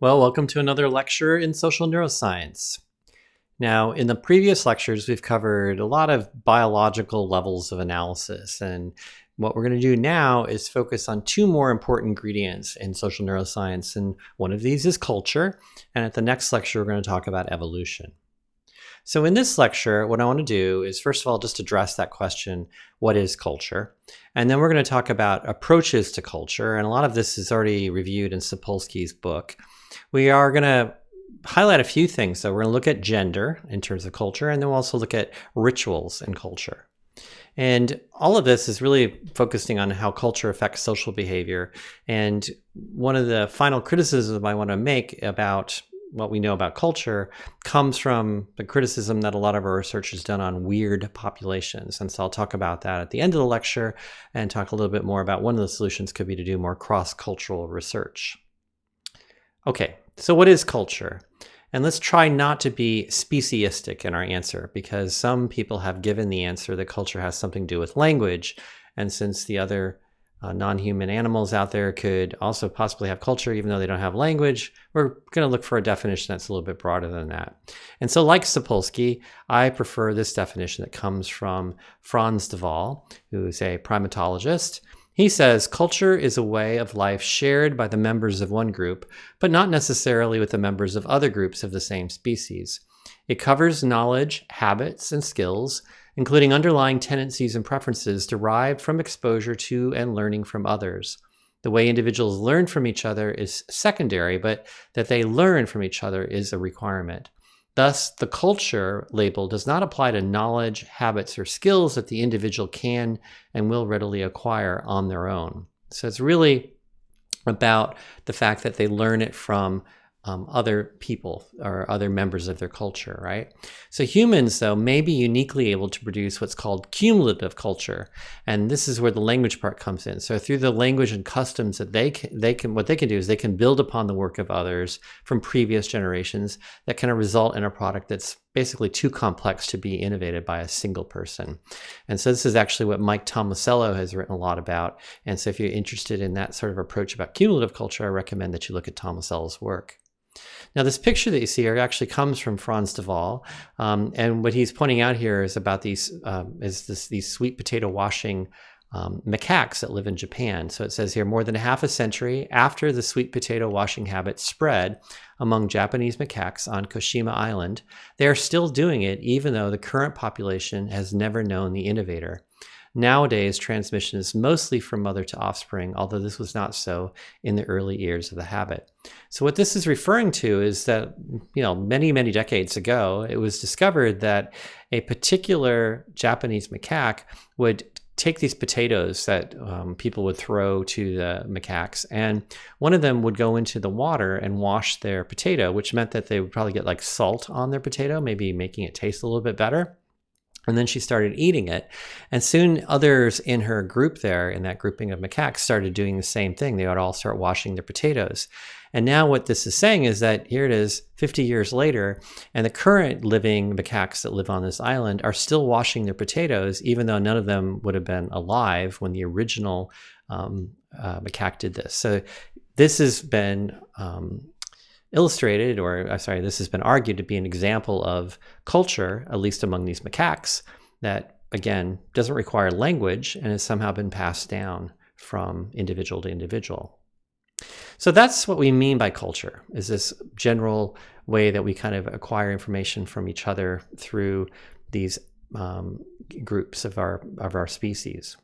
Well, welcome to another lecture in social neuroscience. Now, in the previous lectures, we've covered a lot of biological levels of analysis. And what we're going to do now is focus on two more important ingredients in social neuroscience. And one of these is culture. And at the next lecture, we're going to talk about evolution. So in this lecture, what I want to do is, first of all, just address that question, what is culture? And then we're going to talk about approaches to culture. And a lot of this is already reviewed in Sapolsky's book. We are going to highlight a few things. So we're going to look at gender in terms of culture, and then we'll also look at rituals in culture. And all of this is really focusing on how culture affects social behavior. And one of the final criticisms I want to make about what we know about culture comes from the criticism that a lot of our research is done on weird populations. And so I'll talk about that at the end of the lecture and talk a little bit more about one of the solutions could be to do more cross-cultural research. Okay, so what is culture? And let's try not to be speciesistic in our answer, because some people have given the answer that culture has something to do with language. And since the other non-human animals out there could also possibly have culture, even though they don't have language, we're going to look for a definition that's a little bit broader than that. And so like Sapolsky, I prefer this definition that comes from Frans de Waal, who is a primatologist. He says, culture is a way of life shared by the members of one group, but not necessarily with the members of other groups of the same species. It covers knowledge, habits, and skills, including underlying tendencies and preferences derived from exposure to and learning from others. The way individuals learn from each other is secondary, but that they learn from each other is a requirement. Thus, the culture label does not apply to knowledge, habits, or skills that the individual can and will readily acquire on their own. So it's really about the fact that they learn it from other people or other members of their culture, right? So humans, though, may be uniquely able to produce what's called cumulative culture. And this is where the language part comes in. So through the language and customs that what they can do is they can build upon the work of others from previous generations that can result in a product that's basically too complex to be innovated by a single person. And so this is actually what Mike Tomasello has written a lot about. And so if you're interested in that sort of approach about cumulative culture, I recommend that you look at Tomasello's work. Now, this picture that you see here actually comes from Frans de Waal, and what he's pointing out here is about these sweet potato washing macaques that live in Japan. So it says here, more than half a century after the sweet potato washing habit spread among Japanese macaques on Koshima Island, they are still doing it, even though the current population has never known the innovator. Nowadays, transmission is mostly from mother to offspring, although this was not so in the early years of the habit. So what this is referring to is that, many, many decades ago, it was discovered that a particular Japanese macaque would take these potatoes that people would throw to the macaques, and one of them would go into the water and wash their potato, which meant that they would probably get like salt on their potato, maybe making it taste a little bit better. And then she started eating it. And soon others in her group there, in that grouping of macaques, started doing the same thing. They would all start washing their potatoes. And now what this is saying is that here it is 50 years later, and the current living macaques that live on this island are still washing their potatoes, even though none of them would have been alive when the original macaque did this. So this has been this has been argued to be an example of culture, at least among these macaques, that, again, doesn't require language and has somehow been passed down from individual to individual. So that's what we mean by culture, is this general way that we kind of acquire information from each other through these groups of our species.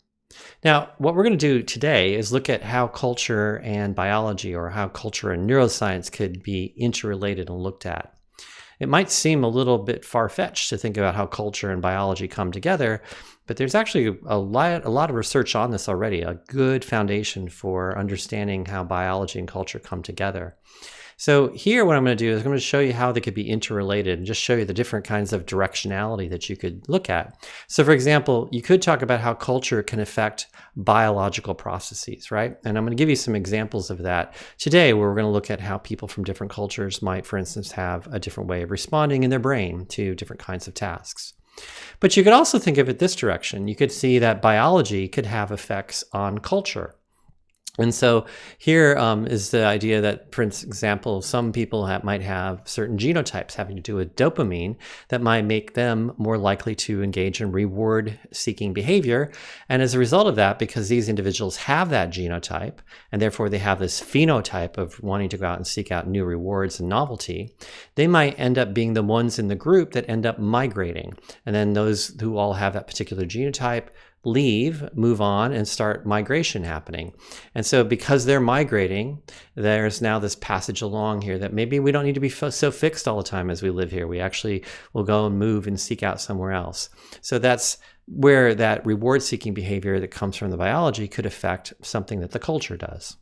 Now, what we're going to do today is look at how culture and biology, or how culture and neuroscience, could be interrelated and looked at. It might seem a little bit far-fetched to think about how culture and biology come together, but there's actually a lot of research on this already, a good foundation for understanding how biology and culture come together. So here what I'm going to do is I'm going to show you how they could be interrelated and just show you the different kinds of directionality that you could look at. So for example, you could talk about how culture can affect biological processes, right? And I'm going to give you some examples of that today, where we're going to look at how people from different cultures might, for instance, have a different way of responding in their brain to different kinds of tasks. But you could also think of it this direction. You could see that biology could have effects on culture. And so here is the idea that, for example, some people might have certain genotypes having to do with dopamine that might make them more likely to engage in reward-seeking behavior. And as a result of that, because these individuals have that genotype, and therefore they have this phenotype of wanting to go out and seek out new rewards and novelty, they might end up being the ones in the group that end up migrating. And then those who all have that particular genotype leave, move on, and start migration happening. And so because they're migrating, there's now this passage along here that maybe we don't need to be so fixed all the time as we live here. We actually will go and move and seek out somewhere else. So that's where that reward-seeking behavior that comes from the biology could affect something that the culture does.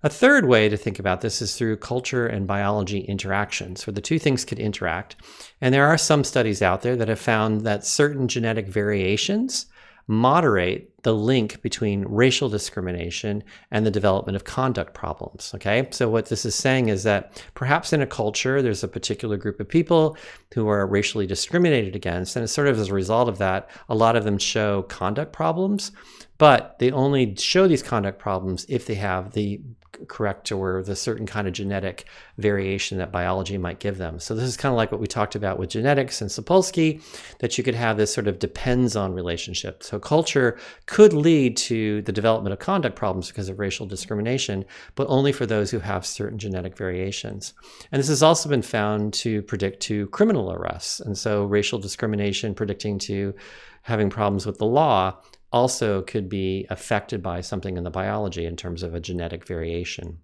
A third way to think about this is through culture and biology interactions, where the two things could interact. And there are some studies out there that have found that certain genetic variations moderate the link between racial discrimination and the development of conduct problems. Okay, so what this is saying is that perhaps in a culture, there's a particular group of people who are racially discriminated against, and it's sort of as a result of that, a lot of them show conduct problems, but they only show these conduct problems if they have the correct or the certain kind of genetic variation that biology might give them. So this is kind of like what we talked about with genetics and Sapolsky, that you could have this sort of depends on relationship. So culture could lead to the development of conduct problems because of racial discrimination, but only for those who have certain genetic variations. And this has also been found to predict to criminal arrests. And so racial discrimination predicting to having problems with the law also could be affected by something in the biology in terms of a genetic variation.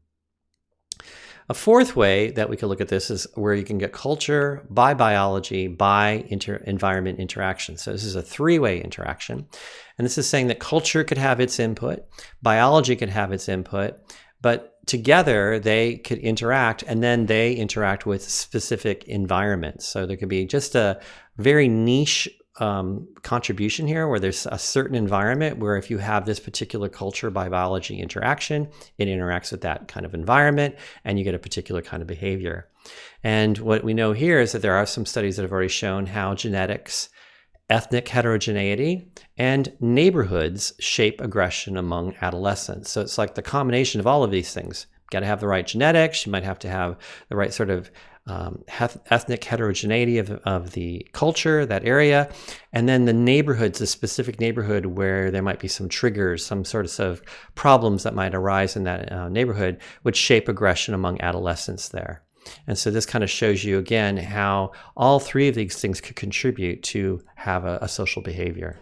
A fourth way that we could look at this is where you can get culture by biology by environment interaction. So this is a three-way interaction. And this is saying that culture could have its input, biology could have its input, but together they could interact, and then they interact with specific environments. So there could be just a very niche contribution here where there's a certain environment where if you have this particular culture by biology interaction, it interacts with that kind of environment and you get a particular kind of behavior. And what we know here is that there are some studies that have already shown how genetics, ethnic heterogeneity, and neighborhoods shape aggression among adolescents. So it's like the combination of all of these things. You've got to have the right genetics, you might have to have the right sort of ethnic heterogeneity of the culture, that area, and then the neighborhoods, the specific neighborhood where there might be some triggers, some sorts of problems that might arise in that neighborhood would shape aggression among adolescents there. And so this kind of shows you again how all three of these things could contribute to have a social behavior.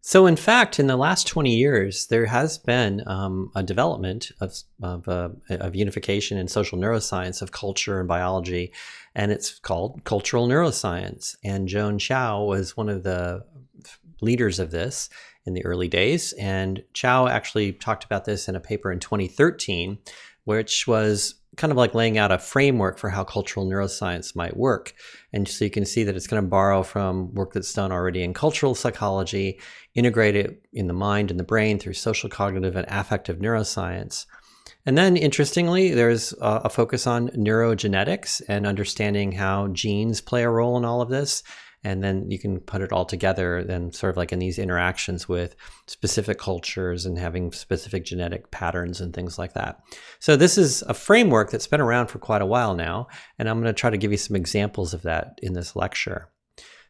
So in fact, in the last 20 years, there has been a development of unification in social neuroscience of culture and biology, and it's called cultural neuroscience. And Joan Chow was one of the leaders of this in the early days. And Chow actually talked about this in a paper in 2013, which was kind of like laying out a framework for how cultural neuroscience might work. And so you can see that it's going to borrow from work that's done already in cultural psychology, integrate it in the mind and the brain through social cognitive and affective neuroscience. And then interestingly, there's a focus on neurogenetics and understanding how genes play a role in all of this. And then you can put it all together then sort of like in these interactions with specific cultures and having specific genetic patterns and things like that. So this is a framework that's been around for quite a while now, and I'm going to try to give you some examples of that in this lecture.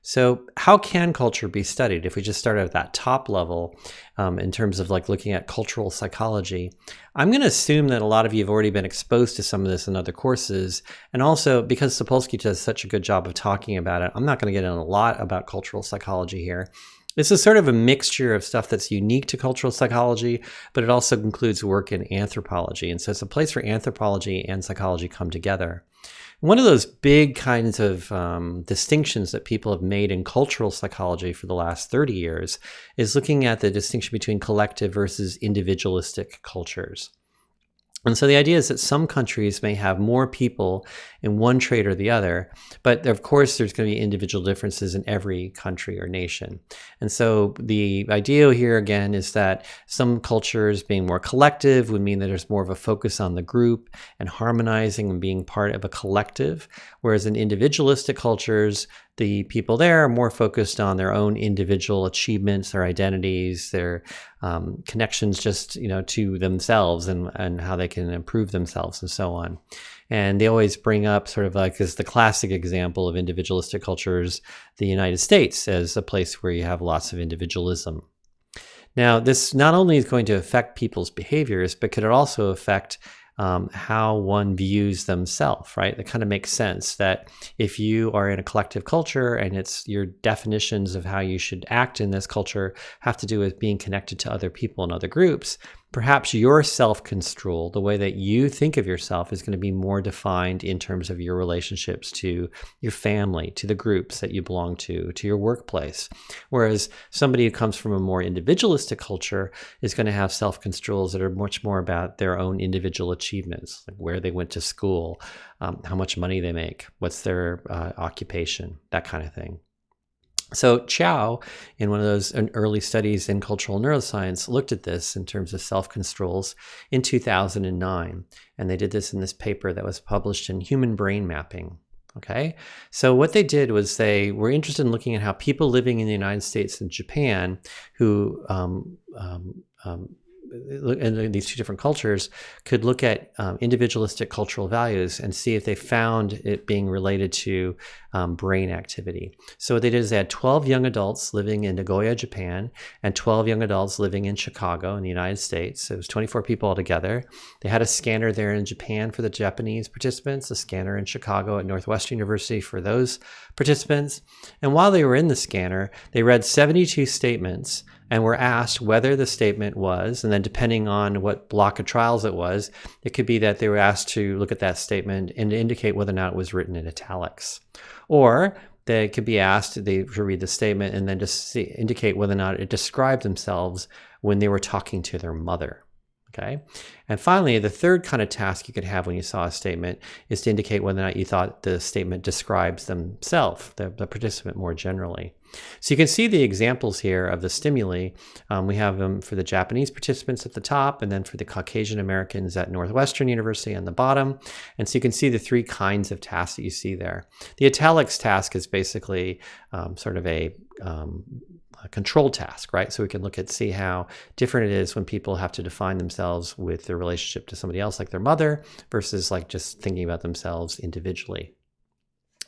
So how can culture be studied? If we just start at that top level in terms of like looking at cultural psychology, I'm going to assume that a lot of you have already been exposed to some of this in other courses. And also because Sapolsky does such a good job of talking about it, I'm not going to get in a lot about cultural psychology here. This is sort of a mixture of stuff that's unique to cultural psychology, but it also includes work in anthropology. And so it's a place where anthropology and psychology come together. One of those big kinds of distinctions that people have made in cultural psychology for the last 30 years is looking at the distinction between collective versus individualistic cultures. And so the idea is that some countries may have more people in one trait or the other, but of course there's going to be individual differences in every country or nation. And so the idea here again is that some cultures being more collective would mean that there's more of a focus on the group and harmonizing and being part of a collective, whereas in individualistic cultures, the people there are more focused on their own individual achievements, their identities, their connections just to themselves and how they can improve themselves and so on. And they always bring up sort of like as the classic example of individualistic cultures, the United States as a place where you have lots of individualism. Now, this not only is going to affect people's behaviors, but could it also affect how one views themselves, right? That kind of makes sense that if you are in a collective culture and it's your definitions of how you should act in this culture have to do with being connected to other people and other groups, perhaps your self-construal, the way that you think of yourself, is going to be more defined in terms of your relationships to your family, to the groups that you belong to your workplace. Whereas somebody who comes from a more individualistic culture is going to have self-construals that are much more about their own individual achievements, like where they went to school, how much money they make, what's their occupation, that kind of thing. So Chow, in one of those early studies in cultural neuroscience, looked at this in terms of self-construals in 2009. And they did this in this paper that was published in Human Brain Mapping. Okay, so what they did was they were interested in looking at how people living in the United States and Japan who in these two different cultures could look at individualistic cultural values and see if they found it being related to brain activity. So what they did is they had 12 young adults living in Nagoya, Japan, and 12 young adults living in Chicago in the United States. So it was 24 people altogether. They had a scanner there in Japan for the Japanese participants, a scanner in Chicago at Northwestern University for those participants. And while they were in the scanner, they read 72 statements and were asked whether the statement was, and then depending on what block of trials it was, it could be that they were asked to look at that statement and indicate whether or not it was written in italics. Or they could be asked to read the statement and then just indicate whether or not it described themselves when they were talking to their mother. Okay. And finally, the third kind of task you could have when you saw a statement is to indicate whether or not you thought the statement describes themselves, the participant more generally. So you can see the examples here of the stimuli. We have them for the Japanese participants at the top, and then for the Caucasian Americans at Northwestern University on the bottom. And so you can see the three kinds of tasks that you see there. The italics task is basically sort of a control task, right? So we can see how different it is when people have to define themselves with their relationship to somebody else, like their mother, versus like just thinking about themselves individually.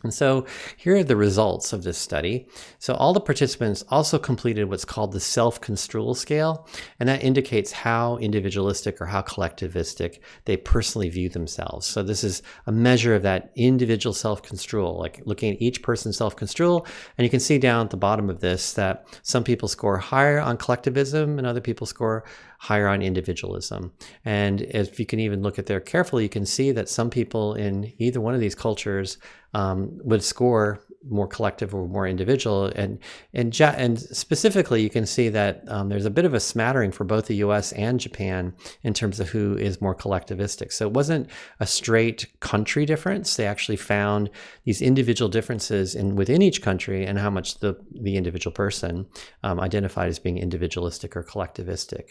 And so here are the results of this study. So all the participants also completed what's called the self-construal scale, and that indicates how individualistic or how collectivistic they personally view themselves. So this is a measure of that individual self-construal, like looking at each person's self-construal, and you can see down at the bottom of this that some people score higher on collectivism and other people score higher on individualism. And if you can even look at there carefully, you can see that some people in either one of these cultures would score more collective or more individual. And specifically, you can see that there's a bit of a smattering for both the US and Japan in terms of who is more collectivistic. So it wasn't a straight country difference. They actually found these individual differences within each country and how much the individual person identified as being individualistic or collectivistic.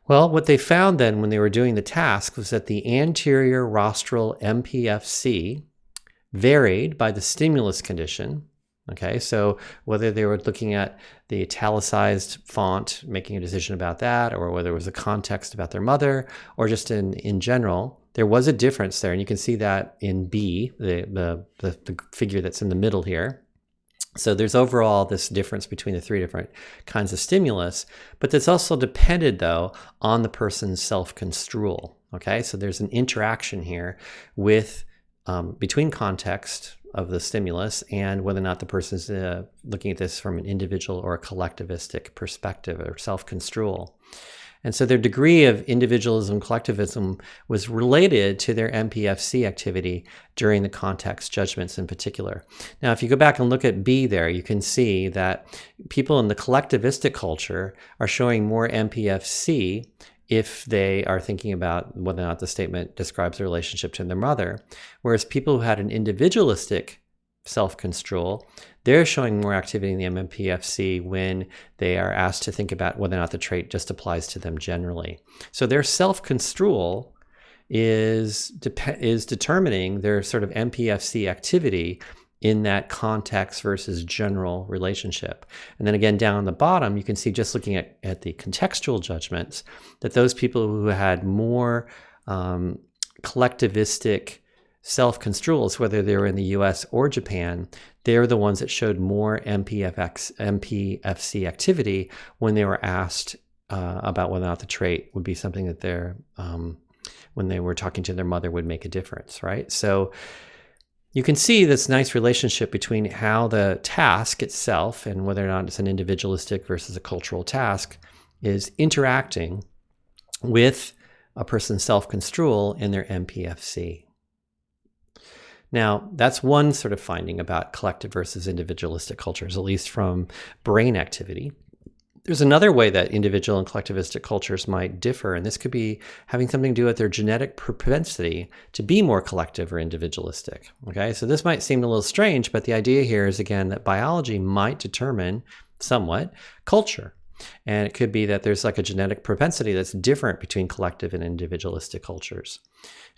Well, what they found then when they were doing the task was that the anterior rostral MPFC varied by the stimulus condition. Okay, so whether they were looking at the italicized font, making a decision about that, or whether it was a context about their mother, or just in general, there was a difference there. And you can see that in B, the figure that's in the middle here. So there's overall this difference between the three different kinds of stimulus, but that's also depended, though, on the person's self-construal. Okay, so there's an interaction here with between context of the stimulus and whether or not the person's looking at this from an individual or a collectivistic perspective or self-construal. And so their degree of individualism, collectivism was related to their MPFC activity during the context judgments in particular. Now, if you go back and look at B there, you can see that people in the collectivistic culture are showing more MPFC if they are thinking about whether or not the statement describes the relationship to their mother. Whereas people who had an individualistic self-control, they're showing more activity in the MMPFC when they are asked to think about whether or not the trait just applies to them generally. So their self-control is determining their sort of MPFC activity in that context versus general relationship. And then again, down the bottom, you can see, just looking at the contextual judgments, that those people who had more collectivistic self-construals, whether they were in the US or Japan, they're the ones that showed more MPFC activity when they were asked about whether or not the trait would be something that when they were talking to their mother, would make a difference, right? So you can see this nice relationship between how the task itself, and whether or not it's an individualistic versus a cultural task, is interacting with a person's self-construal and their MPFC. Now, that's one sort of finding about collective versus individualistic cultures, at least from brain activity. There's another way that individual and collectivistic cultures might differ, and this could be having something to do with their genetic propensity to be more collective or individualistic. Okay, so this might seem a little strange, but the idea here is, again, that biology might determine somewhat culture. And it could be that there's like a genetic propensity that's different between collective and individualistic cultures.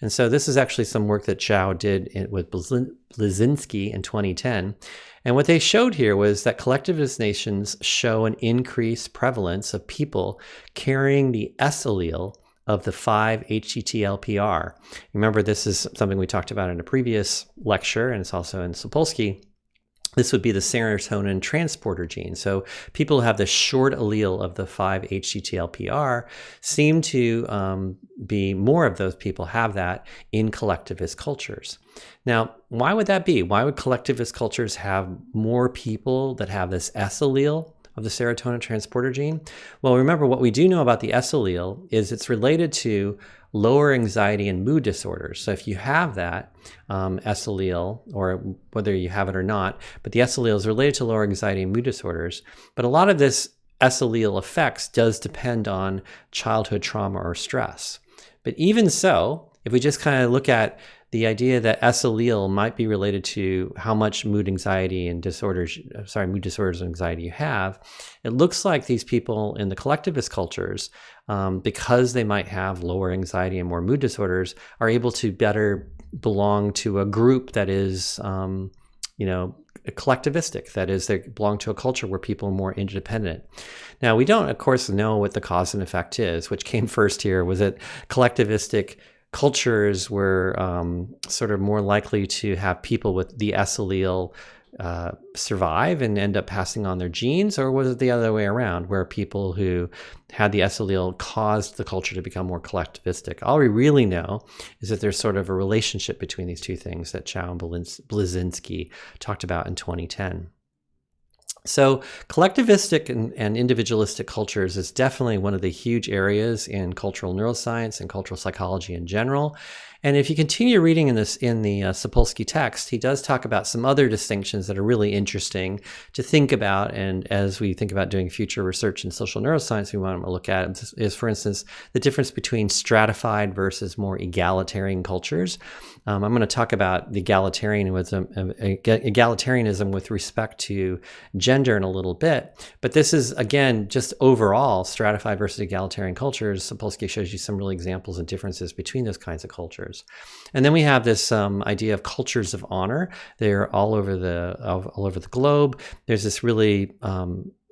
And so this is actually some work that Chow did with Blazinski in 2010. And what they showed here was that collectivist nations show an increased prevalence of people carrying the S allele of the 5-HTT-LPR. Remember, this is something we talked about in a previous lecture, and it's also in Sapolsky. This would be the serotonin transporter gene. So people who have the short allele of the 5-HTT-LPR seem to be more of those people have that in collectivist cultures. Now, why would that be? Why would collectivist cultures have more people that have this S allele of the serotonin transporter gene? Well, remember, what we do know about the S allele is it's related to lower anxiety and mood disorders. So if you have that S allele, or whether you have it or not, but the S allele is related to lower anxiety and mood disorders. But a lot of this S allele effects does depend on childhood trauma or stress. But even so, if we just kind of look at the idea that S allele might be related to how much mood disorders and anxiety you have, it looks like these people in the collectivist cultures, because they might have lower anxiety and more mood disorders, are able to better belong to a group that is, collectivistic. That is, they belong to a culture where people are more interdependent. Now, we don't, of course, know what the cause and effect is. Which came first here? Was it collectivistic cultures were sort of more likely to have people with the S allele survive and end up passing on their genes, or was it the other way around, where people who had the S allele caused the culture to become more collectivistic? All we really know is that there's sort of a relationship between these two things that Chow and Blazinski talked about in 2010. So collectivistic and individualistic cultures is definitely one of the huge areas in cultural neuroscience and cultural psychology in general. And if you continue reading in the Sapolsky text, he does talk about some other distinctions that are really interesting to think about. And as we think about doing future research in social neuroscience, we want to look at is, for instance, the difference between stratified versus more egalitarian cultures. I'm going to talk about the egalitarianism with respect to gender in a little bit. But this is, again, just overall stratified versus egalitarian cultures. Sapolsky shows you some real examples and differences between those kinds of cultures. And then we have this idea of cultures of honor. They're all over the globe. There's this really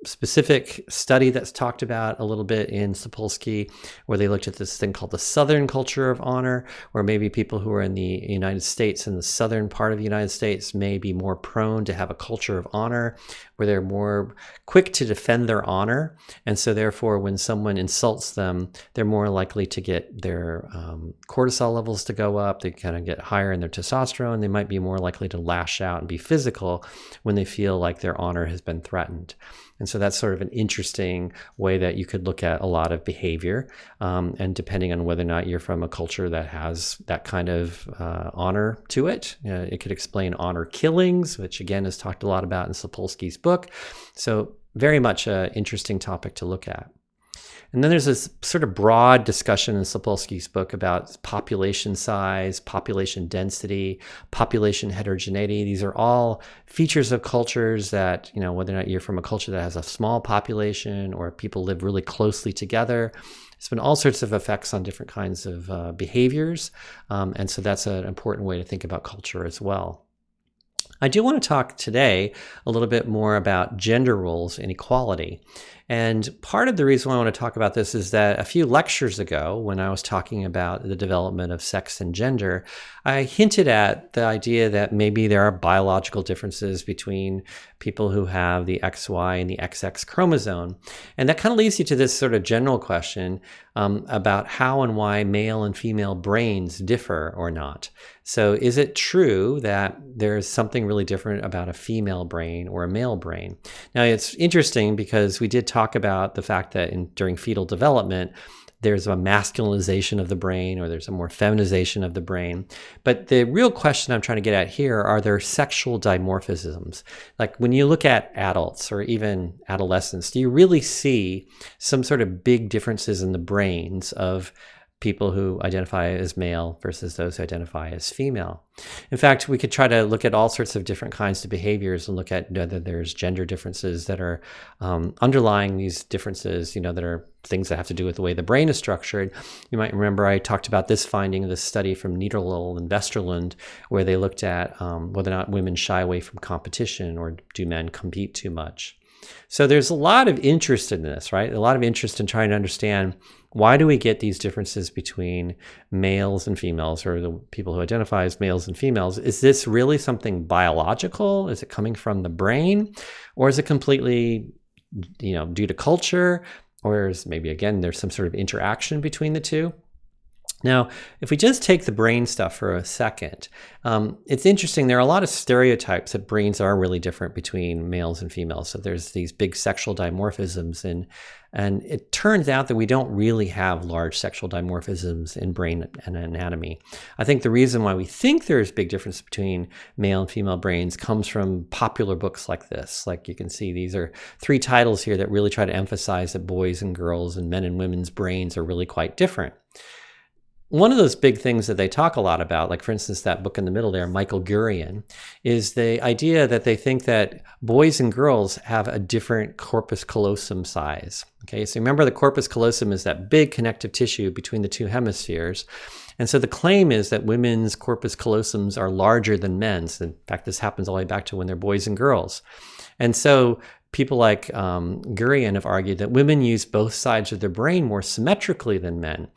specific study that's talked about a little bit in Sapolsky, where they looked at this thing called the Southern culture of honor, where maybe people who are in the United States, in the southern part of the United States, may be more prone to have a culture of honor, where they're more quick to defend their honor. And so therefore, when someone insults them, they're more likely to get their cortisol levels to go up. They kind of get higher in their testosterone. They might be more likely to lash out and be physical when they feel like their honor has been threatened. And so that's sort of an interesting way that you could look at a lot of behavior. And depending on whether or not you're from a culture that has that kind of honor to it, it could explain honor killings, which again is talked a lot about in Sapolsky's book. So very much an interesting topic to look at. And then there's this sort of broad discussion in Sapolsky's book about population size, population density, population heterogeneity. These are all features of cultures that, whether or not you're from a culture that has a small population or people live really closely together, there's been all sorts of effects on different kinds of behaviors. And so that's an important way to think about culture as well. I do want to talk today a little bit more about gender roles and equality. And part of the reason why I want to talk about this is that a few lectures ago, when I was talking about the development of sex and gender, I hinted at the idea that maybe there are biological differences between people who have the XY and the XX chromosome. And that kind of leads you to this sort of general question about how and why male and female brains differ or not. So is it true that there's something really different about a female brain or a male brain? Now, it's interesting because we did talk about the fact that during fetal development, there's a masculinization of the brain or there's a more feminization of the brain. But the real question I'm trying to get at here, are there sexual dimorphisms? Like when you look at adults or even adolescents, do you really see some sort of big differences in the brains of people who identify as male versus those who identify as female? In fact, we could try to look at all sorts of different kinds of behaviors and look at whether there's gender differences that are underlying these differences, that are things that have to do with the way the brain is structured. You might remember I talked about this finding of this study from Niederlohl and Westerlund, where they looked at whether or not women shy away from competition or do men compete too much. So there's a lot of interest in this, right? A lot of interest in trying to understand, why do we get these differences between males and females, or the people who identify as males and females? Is this really something biological? Is it coming from the brain? Or is it completely, due to culture? Or is maybe, again, there's some sort of interaction between the two? Now, if we just take the brain stuff for a second, it's interesting. There are a lot of stereotypes that brains are really different between males and females. So there's these big sexual dimorphisms, and it turns out that we don't really have large sexual dimorphisms in brain and anatomy. I think the reason why we think there's big difference between male and female brains comes from popular books like this. Like you can see, these are 3 titles here that really try to emphasize that boys and girls and men and women's brains are really quite different. One of those big things that they talk a lot about, like for instance, that book in the middle there, Michael Gurian, is the idea that they think that boys and girls have a different corpus callosum size. Okay, so remember the corpus callosum is that big connective tissue between the 2 hemispheres. And so the claim is that women's corpus callosums are larger than men's. In fact, this happens all the way back to when they're boys and girls. And so people like Gurian have argued that women use both sides of their brain more symmetrically than men.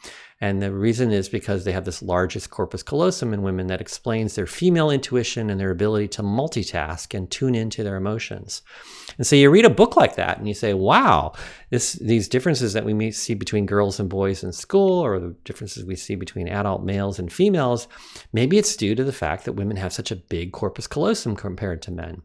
And the reason is because they have this largest corpus callosum in women that explains their female intuition and their ability to multitask and tune into their emotions. And so you read a book like that and you say, wow, these differences that we may see between girls and boys in school, or the differences we see between adult males and females, maybe it's due to the fact that women have such a big corpus callosum compared to men.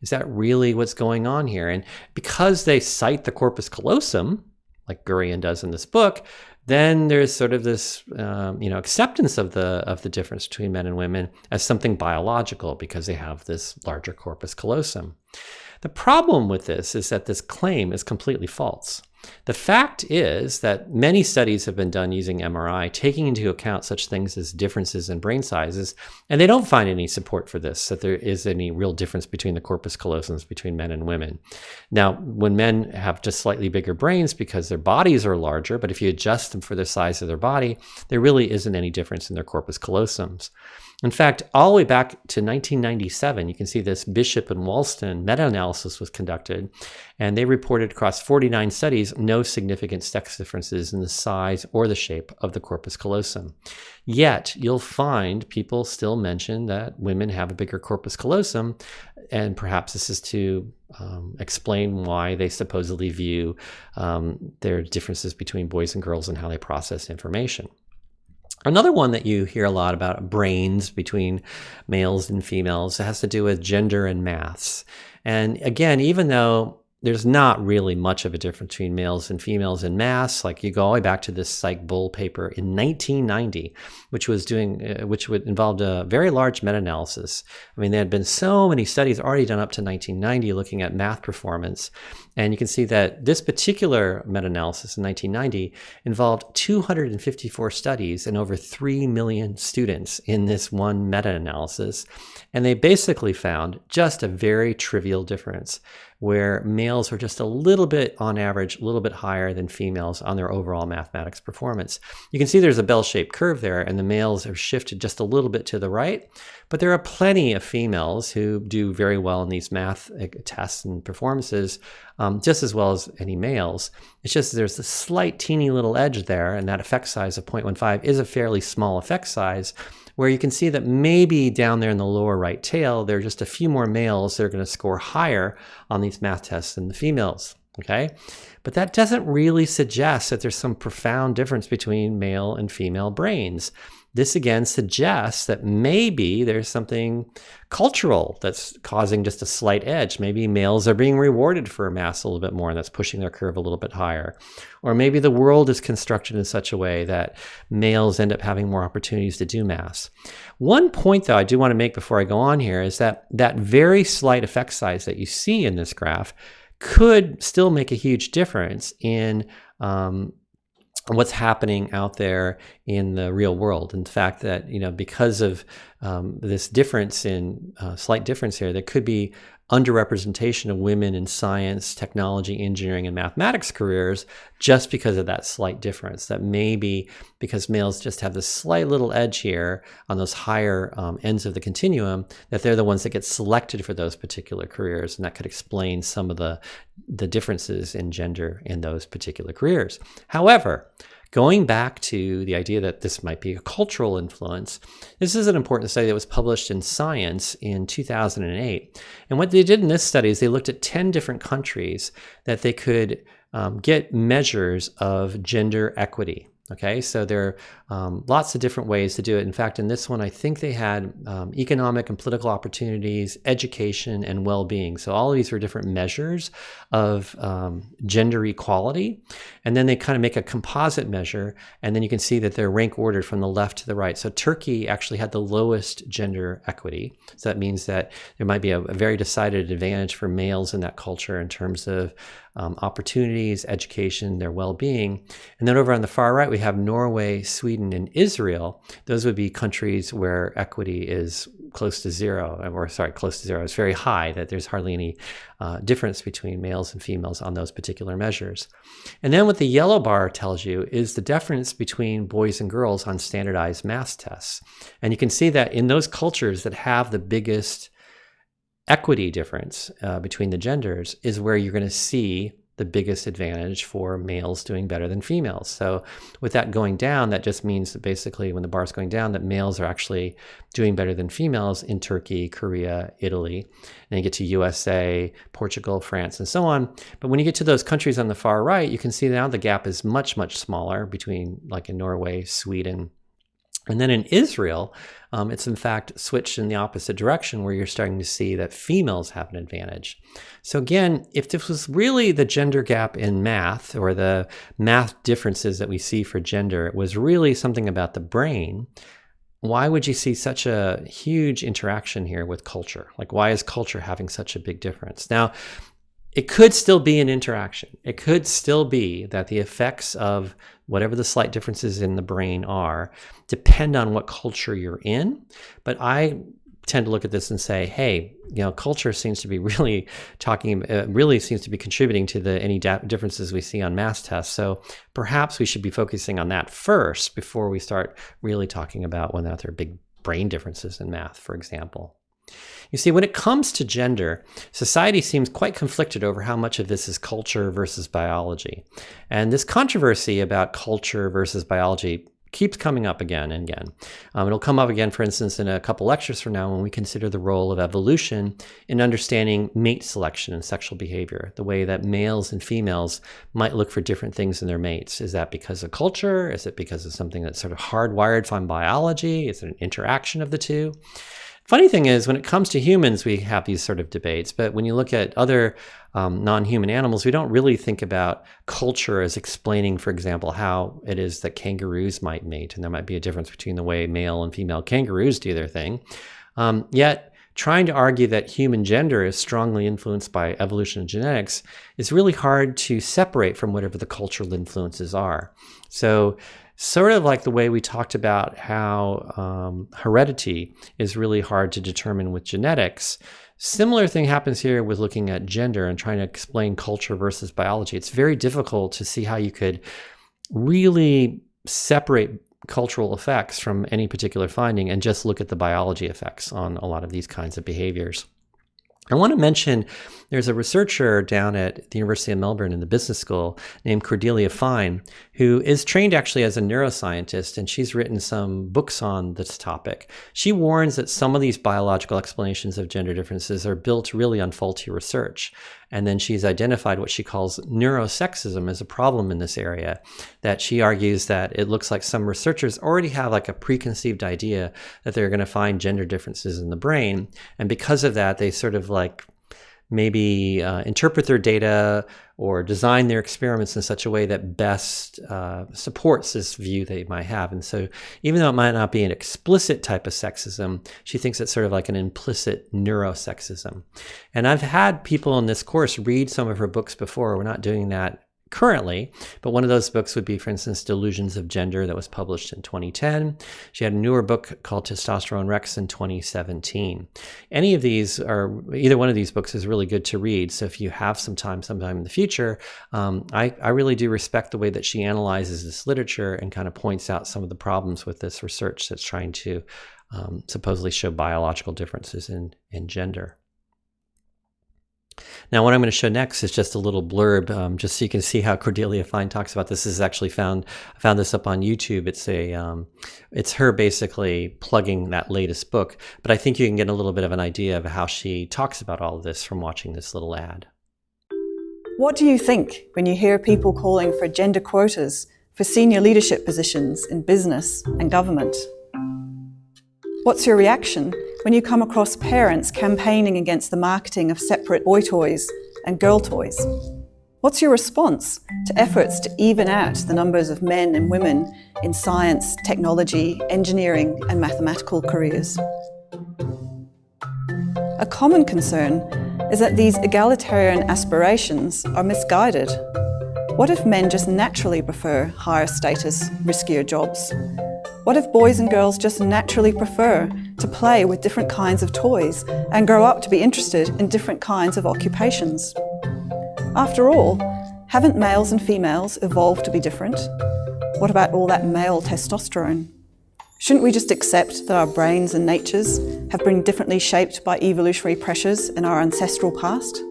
Is that really what's going on here? And because they cite the corpus callosum, like Gurian does in this book, then there's sort of this, acceptance of the difference between men and women as something biological because they have this larger corpus callosum. The problem with this is that this claim is completely false. The fact is that many studies have been done using MRI, taking into account such things as differences in brain sizes, and they don't find any support for this, that there is any real difference between the corpus callosums between men and women. Now, when men have just slightly bigger brains because their bodies are larger, but if you adjust them for the size of their body, there really isn't any difference in their corpus callosums. In fact, all the way back to 1997, you can see this Bishop and Walston meta-analysis was conducted, and they reported across 49 studies no significant sex differences in the size or the shape of the corpus callosum. Yet, you'll find people still mention that women have a bigger corpus callosum, and perhaps this is to explain why they supposedly view their differences between boys and girls and how they process information. Another one that you hear a lot about brains between males and females has to do with gender and maths. And again, even though there's not really much of a difference between males and females in mass. Like you go all the way back to this Psych Bull paper in 1990, which involved a very large meta-analysis. I mean, there had been so many studies already done up to 1990 looking at math performance. And you can see that this particular meta-analysis in 1990 involved 254 studies and over 3 million students in this one meta-analysis. And they basically found just a very trivial difference where males are just a little bit, on average, a little bit higher than females on their overall mathematics performance. You can see there's a bell-shaped curve there, and the males are shifted just a little bit to the right, but there are plenty of females who do very well in these math tests and performances, just as well as any males. It's just there's a slight teeny little edge there, and that effect size of 0.15 is a fairly small effect size, where you can see that maybe down there in the lower right tail, there are just a few more males that are going to score higher on these math tests than the females, okay? But that doesn't really suggest that there's some profound difference between male and female brains. This again suggests that maybe there's something cultural that's causing just a slight edge. Maybe males are being rewarded for mass a little bit more, and that's pushing their curve a little bit higher. Or maybe the world is constructed in such a way that males end up having more opportunities to do mass. One point, though, I do want to make before I go on here is that that very slight effect size that you see in this graph could still make a huge difference in what's happening out there in the real world. In fact, that, because of this difference in slight difference here, there could be underrepresentation of women in science, technology, engineering, and mathematics careers just because of that slight difference. That maybe because males just have this slight little edge here on those higher ends of the continuum, that they're the ones that get selected for those particular careers, and that could explain some of the differences in gender in those particular careers. However, going back to the idea that this might be a cultural influence, this is an important study that was published in Science in 2008. And what they did in this study is they looked at 10 different countries that they could get measures of gender equity. Okay, so there are lots of different ways to do it. In fact, in this one, I think they had economic and political opportunities, education, and well-being. So all of these were different measures of gender equality. And then they kind of make a composite measure, and then you can see that they're rank ordered from the left to the right. So Turkey actually had the lowest gender equity. So that means that there might be a very decided advantage for males in that culture in terms of opportunities, education, their well-being. And then over on the far right, we have Norway, Sweden, and Israel. Those would be countries where equity is close to zero, close to zero. It's very high, that there's hardly any difference between males and females on those particular measures. And then what the yellow bar tells you is the difference between boys and girls on standardized math tests. And you can see that in those cultures that have the biggest equity difference between the genders is where you're going to see the biggest advantage for males doing better than females. So with that going down, that just means that basically when the bar is going down, that males are actually doing better than females in Turkey, Korea, Italy. And you get to USA, Portugal, France, and so on. But when you get to those countries on the far right, you can see now the gap is much, much smaller between, like in Norway, Sweden. And then in Israel, it's in fact switched in the opposite direction, where you're starting to see that females have an advantage. So again, if this was really the gender gap in math, or the math differences that we see for gender, it was really something about the brain, why would you see such a huge interaction here with culture? Like, why is culture having such a big difference? Now, it could still be an interaction. It could still be that the effects of whatever the slight differences in the brain are depend on what culture you're in. But I tend to look at this and say, hey, culture seems to be really seems to be contributing to any differences we see on math tests. So perhaps we should be focusing on that first before we start really talking about whether or not there are big brain differences in math, for example. You see, when it comes to gender, society seems quite conflicted over how much of this is culture versus biology. And this controversy about culture versus biology keeps coming up again and again. It'll come up again, for instance, in a couple lectures from now when we consider the role of evolution in understanding mate selection and sexual behavior, the way that males and females might look for different things in their mates. Is that because of culture? Is it because of something that's sort of hardwired from biology? Is it an interaction of the two? Funny thing is, when it comes to humans, we have these sort of debates, but when you look at other non-human animals, we don't really think about culture as explaining, for example, how it is that kangaroos might mate, and there might be a difference between the way male and female kangaroos do their thing. Yet, trying to argue that human gender is strongly influenced by evolution and genetics is really hard to separate from whatever the cultural influences are. So, sort of like the way we talked about how heredity is really hard to determine with genetics, similar thing happens here with looking at gender and trying to explain culture versus biology. It's very difficult to see how you could really separate cultural effects from any particular finding and just look at the biology effects on a lot of these kinds of behaviors. I want to mention there's a researcher down at the University of Melbourne in the business school named Cordelia Fine, who is trained actually as a neuroscientist, and she's written some books on this topic. She warns that some of these biological explanations of gender differences are built really on faulty research. And then she's identified what she calls neurosexism as a problem in this area, that she argues that it looks like some researchers already have like a preconceived idea that they're going to find gender differences in the brain. And because of that, they sort of like maybe interpret their data or design their experiments in such a way that best supports this view they might have. And so even though it might not be an explicit type of sexism, she thinks it's sort of like an implicit neurosexism. And I've had people in this course read some of her books before. We're not doing that currently, but one of those books would be, for instance, Delusions of Gender, that was published in 2010. She had a newer book called Testosterone Rex in 2017. Any of these either one of these books is really good to read. So if you have sometime in the future, I really do respect the way that she analyzes this literature and kind of points out some of the problems with this research that's trying to supposedly show biological differences in gender. Now, what I'm going to show next is just a little blurb, just so you can see how Cordelia Fine talks about this. This is actually I found this up on YouTube. It's her basically plugging that latest book, but I think you can get a little bit of an idea of how she talks about all of this from watching this little ad. What do you think when you hear people calling for gender quotas for senior leadership positions in business and government? What's your reaction when you come across parents campaigning against the marketing of separate boy toys and girl toys? What's your response to efforts to even out the numbers of men and women in science, technology, engineering, and mathematical careers? A common concern is that these egalitarian aspirations are misguided. What if men just naturally prefer higher status, riskier jobs? What if boys and girls just naturally prefer to play with different kinds of toys and grow up to be interested in different kinds of occupations? After all, haven't males and females evolved to be different? What about all that male testosterone? Shouldn't we just accept that our brains and natures have been differently shaped by evolutionary pressures in our ancestral past?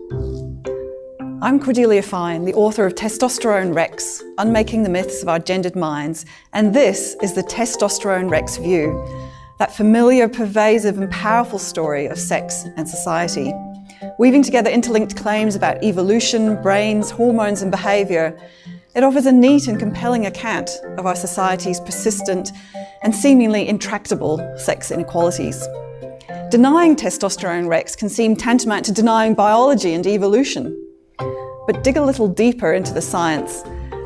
I'm Cordelia Fine, the author of Testosterone Rex, Unmaking the Myths of Our Gendered Minds, and this is the Testosterone Rex View, that familiar, pervasive and powerful story of sex and society. Weaving together interlinked claims about evolution, brains, hormones and behaviour, it offers a neat and compelling account of our society's persistent and seemingly intractable sex inequalities. Denying Testosterone Rex can seem tantamount to denying biology and evolution. But dig a little deeper into the science,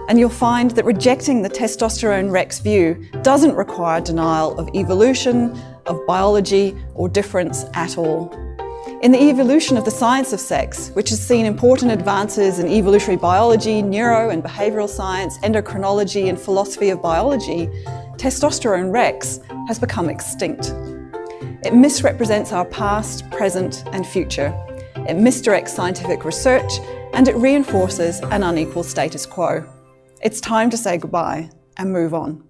and you'll find that rejecting the Testosterone Rex view doesn't require denial of evolution, of biology, or difference at all. In the evolution of the science of sex, which has seen important advances in evolutionary biology, neuro and behavioural science, endocrinology, and philosophy of biology, Testosterone Rex has become extinct. It misrepresents our past, present, and future. It misdirects scientific research, and it reinforces an unequal status quo. It's time to say goodbye and move on.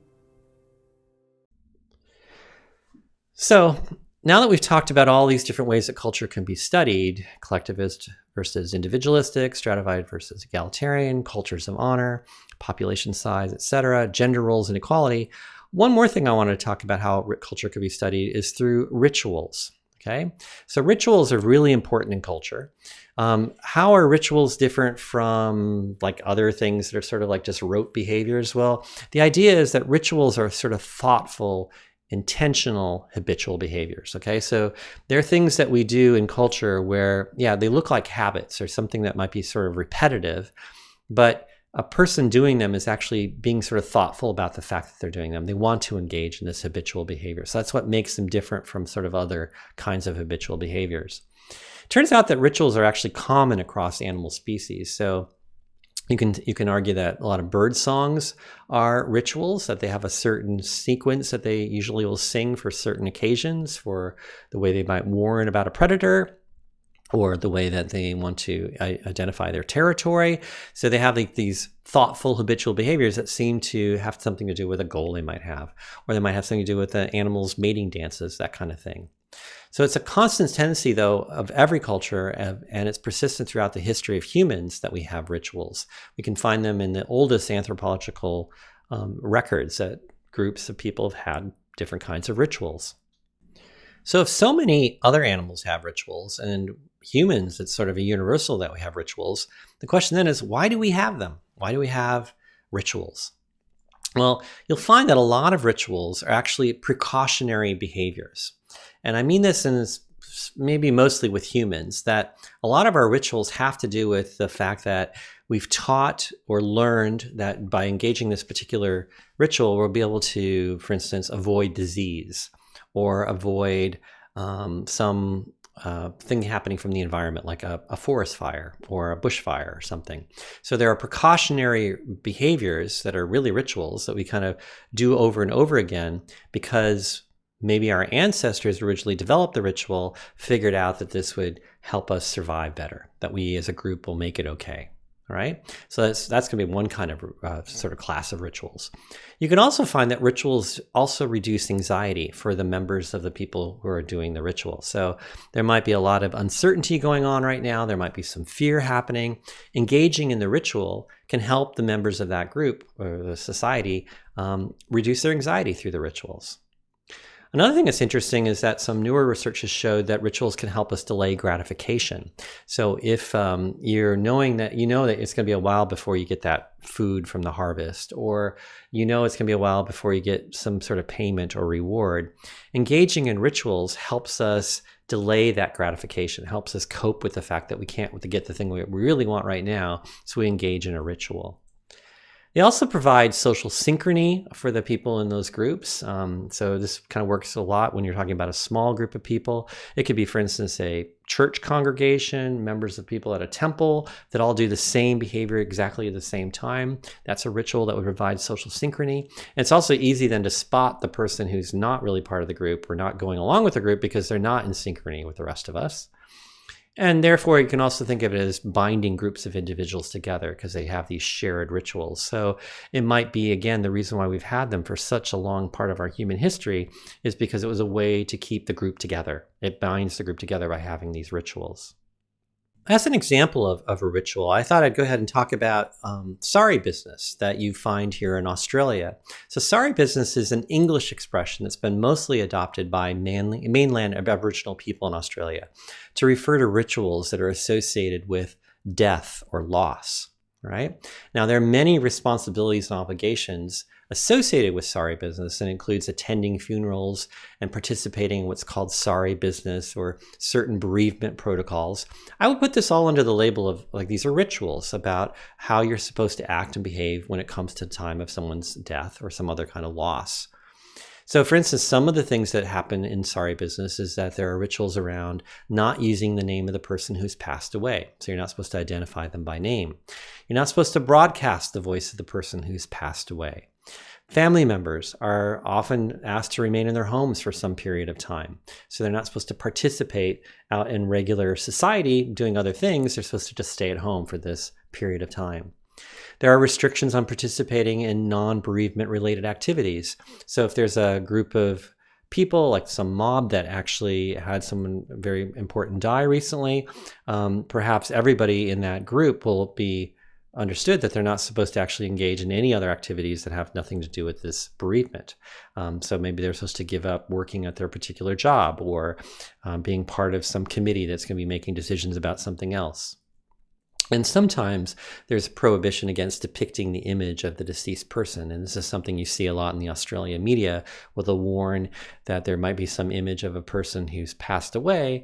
So now that we've talked about all these different ways that culture can be studied, collectivist versus individualistic, stratified versus egalitarian, cultures of honor, population size, etc., gender roles and equality, one more thing I want to talk about how culture could be studied is through rituals. Okay, so rituals are really important in culture. How are rituals different from like other things that are sort of like just rote behaviors? Well, the idea is that rituals are sort of thoughtful intentional habitual behaviors. Okay, so there are things that we do in culture where, yeah, they look like habits or something that might be sort of repetitive, but a person doing them is actually being sort of thoughtful about the fact that they're doing them. They want to engage in this habitual behavior. So that's what makes them different from sort of other kinds of habitual behaviors. Turns out that rituals are actually common across animal species. So you can argue that a lot of bird songs are rituals, that they have a certain sequence that they usually will sing for certain occasions, for the way they might warn about a predator, or the way that they want to identify their territory. So they have these thoughtful habitual behaviors that seem to have something to do with a goal they might have, or they might have something to do with the animals' mating dances, that kind of thing. So it's a constant tendency, though, of every culture, and it's persistent throughout the history of humans, that we have rituals. We can find them in the oldest anthropological records, that groups of people have had different kinds of rituals. So if so many other animals have rituals, and humans, it's sort of a universal that we have rituals, the question then is, why do we have them? Why do we have rituals? Well, you'll find that a lot of rituals are actually precautionary behaviors. And I mean this in maybe mostly with humans, that a lot of our rituals have to do with the fact that we've taught or learned that by engaging this particular ritual, we'll be able to, for instance, avoid disease or avoid some thing happening from the environment, like a forest fire or a bushfire or something. So there are precautionary behaviors that are really rituals that we kind of do over and over again because maybe our ancestors originally developed the ritual, figured out that this would help us survive better, that we as a group will make it okay. All right, so that's going to be one kind of sort of class of rituals. You can also find that rituals also reduce anxiety for the members of the people who are doing the ritual. So there might be a lot of uncertainty going on right now. There might be some fear happening. Engaging in the ritual can help the members of that group or the society reduce their anxiety through the rituals. Another thing that's interesting is that some newer research has showed that rituals can help us delay gratification. So if you're knowing that you know that it's going to be a while before you get that food from the harvest, or you know it's going to be a while before you get some sort of payment or reward, engaging in rituals helps us delay that gratification, helps us cope with the fact that we can't get the thing we really want right now, so we engage in a ritual. They also provide social synchrony for the people in those groups. So this kind of works a lot when you're talking about a small group of people. It could be, for instance, a church congregation, members of people at a temple that all do the same behavior exactly at the same time. That's a ritual that would provide social synchrony. And it's also easy then to spot the person who's not really part of the group or not going along with the group because they're not in synchrony with the rest of us. And therefore, you can also think of it as binding groups of individuals together because they have these shared rituals. So it might be, again, the reason why we've had them for such a long part of our human history is because it was a way to keep the group together. It binds the group together by having these rituals. As an example of a ritual, I thought I'd go ahead and talk about sorry business that you find here in Australia. So sorry business is an English expression that's been mostly adopted by mainland Aboriginal people in Australia to refer to rituals that are associated with death or loss. Right? Now, there are many responsibilities and obligations associated with sorry business, and includes attending funerals and participating in what's called sorry business or certain bereavement protocols. I would put this all under the label of like these are rituals about how you're supposed to act and behave when it comes to the time of someone's death or some other kind of loss. So for instance, some of the things that happen in sorry business is that there are rituals around not using the name of the person who's passed away. So you're not supposed to identify them by name. You're not supposed to broadcast the voice of the person who's passed away. Family members are often asked to remain in their homes for some period of time. So they're not supposed to participate out in regular society doing other things. They're supposed to just stay at home for this period of time. There are restrictions on participating in non-bereavement related activities. So if there's a group of people, like some mob that actually had someone very important die recently, perhaps everybody in that group will be understood that they're not supposed to actually engage in any other activities that have nothing to do with this bereavement. So maybe they're supposed to give up working at their particular job or being part of some committee that's going to be making decisions about something else. And sometimes there's a prohibition against depicting the image of the deceased person. And this is something you see a lot in the Australian media, where they'll warn that there might be some image of a person who's passed away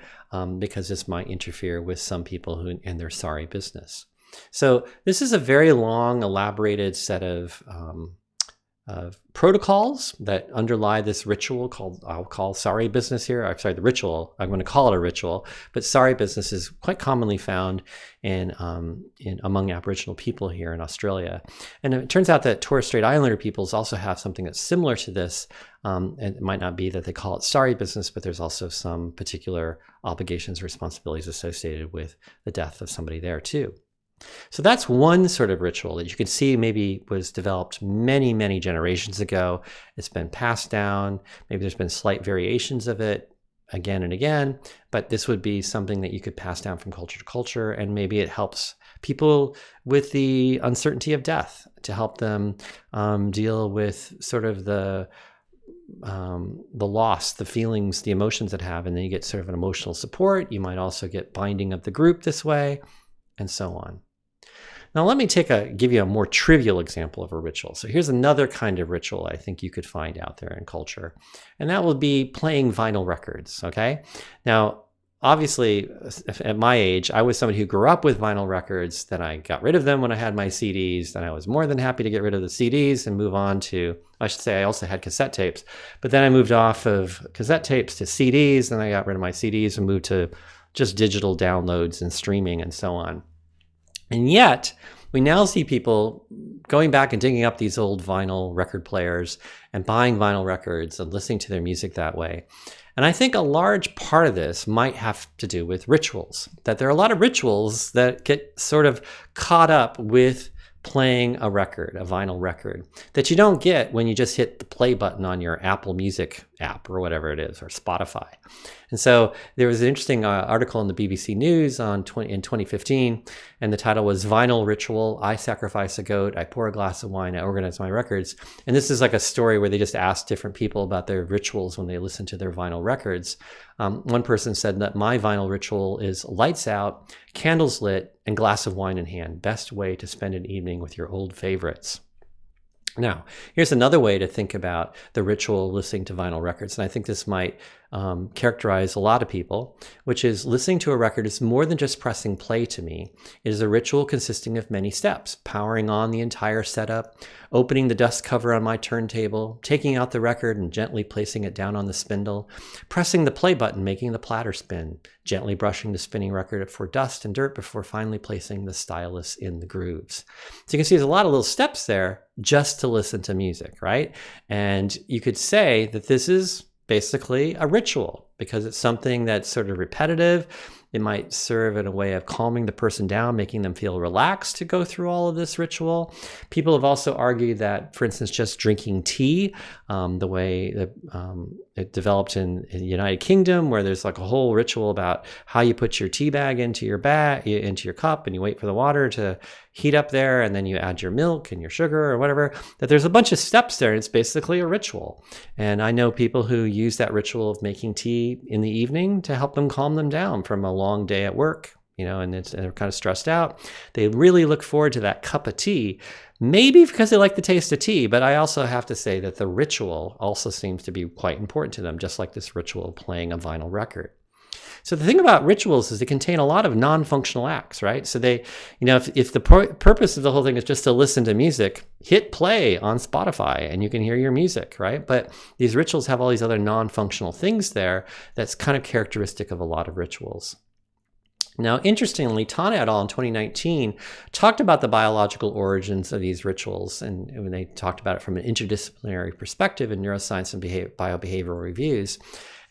because this might interfere with some people and their sorry business. So this is a very long, elaborated set of protocols that underlie this ritual I'll call sorry business here. I'm sorry, the ritual. I'm going to call it a ritual, but sorry business is quite commonly found in among Aboriginal people here in Australia. And it turns out that Torres Strait Islander peoples also have something that's similar to this. And it might not be that they call it sorry business, but there's also some particular obligations, responsibilities associated with the death of somebody there too. So that's one sort of ritual that you can see maybe was developed many, many generations ago. It's been passed down. Maybe there's been slight variations of it again and again, but this would be something that you could pass down from culture to culture, and maybe it helps people with the uncertainty of death, to help them deal with sort of the loss, the feelings, the emotions that have, and then you get sort of an emotional support. You might also get binding of the group this way, and so on. Now, let me give you a more trivial example of a ritual. So here's another kind of ritual I think you could find out there in culture, and that would be playing vinyl records, okay? Now, obviously, at my age, I was somebody who grew up with vinyl records, then I got rid of them when I had my CDs, then I was more than happy to get rid of the CDs and move on to, I should say I also had cassette tapes, but then I moved off of cassette tapes to CDs, and I got rid of my CDs and moved to just digital downloads and streaming and so on. And yet, we now see people going back and digging up these old vinyl record players and buying vinyl records and listening to their music that way. And I think a large part of this might have to do with rituals, that there are a lot of rituals that get sort of caught up with playing a record, a vinyl record, that you don't get when you just hit the play button on your Apple Music app or whatever it is, or Spotify. And so there was an interesting article in the BBC News in 2015, and the title was "Vinyl Ritual: I Sacrifice a Goat, I Pour a Glass of Wine, I Organize My Records." And this is like a story where they just asked different people about their rituals when they listen to their vinyl records. One person said that my vinyl ritual is lights out, candles lit, and glass of wine in hand. Best way to spend an evening with your old favorites. Now, here's another way to think about the ritual of listening to vinyl records, and I think this might characterize a lot of people, which is listening to a record is more than just pressing play to me. It is a ritual consisting of many steps: powering on the entire setup, opening the dust cover on my turntable, taking out the record and gently placing it down on the spindle, pressing the play button, making the platter spin, gently brushing the spinning record for dust and dirt before finally placing the stylus in the grooves. So you can see there's a lot of little steps there just to listen to music, right? And you could say that this is basically a ritual because it's something that's sort of repetitive. It might serve in a way of calming the person down, making them feel relaxed to go through all of this ritual. People have also argued that, for instance, just drinking tea, the way that it developed in the United Kingdom, where there's like a whole ritual about how you put your tea bag into your cup, and you wait for the water to heat up there, and then you add your milk and your sugar or whatever, that there's a bunch of steps there. And it's basically a ritual. And I know people who use that ritual of making tea in the evening to help them calm them down from a long day at work, and they're kind of stressed out. They really look forward to that cup of tea, maybe because they like the taste of tea, but I also have to say that the ritual also seems to be quite important to them, just like this ritual of playing a vinyl record. So the thing about rituals is they contain a lot of non-functional acts, right? So they, if the purpose of the whole thing is just to listen to music, hit play on Spotify and you can hear your music, right? But these rituals have all these other non-functional things there that's kind of characteristic of a lot of rituals. Now, interestingly, Tana et al. In 2019 talked about the biological origins of these rituals, and when they talked about it from an interdisciplinary perspective in neuroscience and biobehavioral reviews.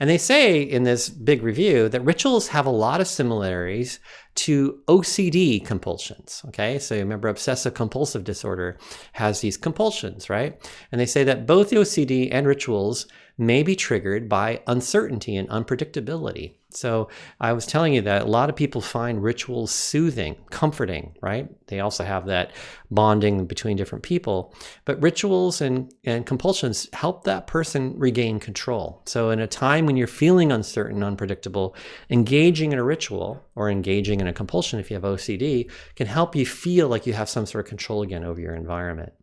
And they say in this big review that rituals have a lot of similarities to OCD compulsions, okay? So remember, obsessive compulsive disorder has these compulsions, right? And they say that both OCD and rituals may be triggered by uncertainty and unpredictability. So I was telling you that a lot of people find rituals soothing, comforting, right? They also have that bonding between different people. But rituals and compulsions help that person regain control. So in a time when you're feeling uncertain, unpredictable, engaging in a ritual or engaging in a compulsion, if you have OCD, can help you feel like you have some sort of control again over your environment.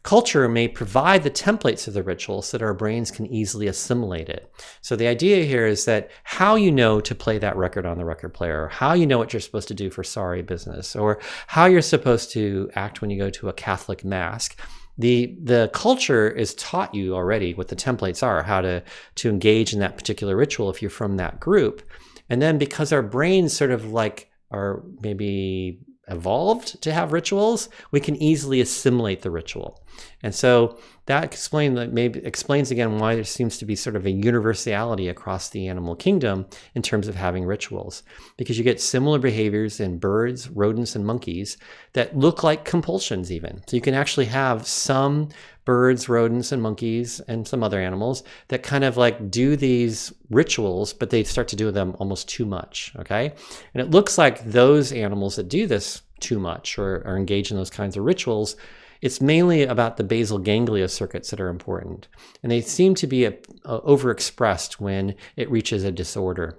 Culture may provide the templates of the ritual so that our brains can easily assimilate it. So the idea here is that how you know to play that record on the record player, or how you know what you're supposed to do for sorry business, or how you're supposed to act when you go to a Catholic mass. The culture is taught you already what the templates are, how to engage in that particular ritual if you're from that group. And then because our brains sort of like are maybe evolved to have rituals, we can easily assimilate the ritual. And so that explains again why there seems to be sort of a universality across the animal kingdom in terms of having rituals, because you get similar behaviors in birds, rodents, and monkeys that look like compulsions even. So you can actually have some birds, rodents, and monkeys, and some other animals that kind of like do these rituals, but they start to do them almost too much, okay? And it looks like those animals that do this too much or are engaged in those kinds of rituals, it's mainly about the basal ganglia circuits that are important. And they seem to be overexpressed when it reaches a disorder.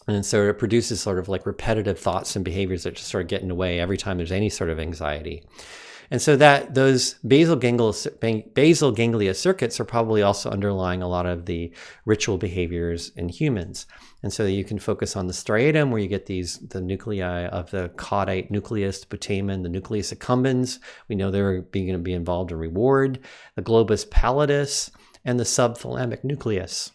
And so it produces sort of like repetitive thoughts and behaviors that just sort of get in the way every time there's any sort of anxiety. And so that those basal ganglia circuits are probably also underlying a lot of the ritual behaviors in humans. And so you can focus on the striatum, where you get the nuclei of the caudate nucleus, the putamen, the nucleus accumbens. We know they're going to be involved in reward, the globus pallidus, and the subthalamic nucleus.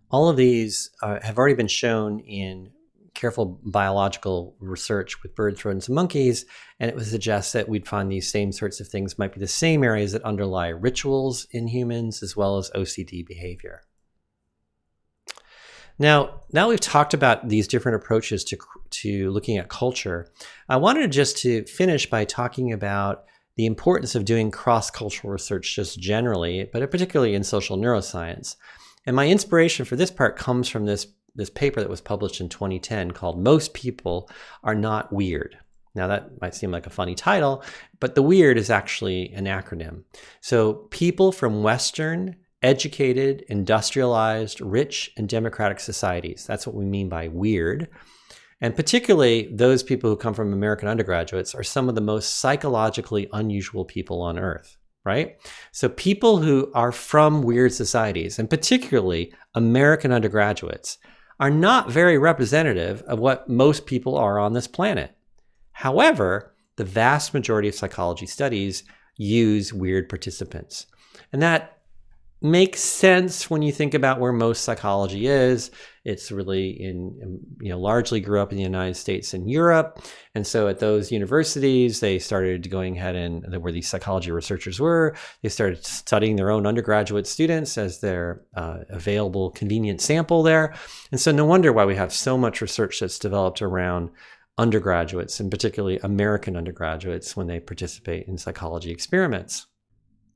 All of these have already been shown in careful biological research with birds, rodents, and monkeys, and it would suggest that we'd find these same sorts of things might be the same areas that underlie rituals in humans as well as OCD behavior. Now we've talked about these different approaches to looking at culture, I wanted just to finish by talking about the importance of doing cross-cultural research just generally, but particularly in social neuroscience. And my inspiration for this part comes from this paper that was published in 2010 called "Most People Are Not Weird." Now that might seem like a funny title, but the weird is actually an acronym. So people from Western, educated, industrialized, rich, and democratic societies. That's what we mean by weird. And particularly those people who come from American undergraduates are some of the most psychologically unusual people on earth, right? So people who are from weird societies, and particularly American undergraduates, are not very representative of what most people are on this planet. However, the vast majority of psychology studies use weird participants. And that makes sense when you think about where most psychology is. It's really largely grew up in the United States and Europe. And so at those universities, they started going ahead and where these psychology researchers were, they started studying their own undergraduate students as their available convenient sample there. And so no wonder why we have so much research that's developed around undergraduates, and particularly American undergraduates, when they participate in psychology experiments.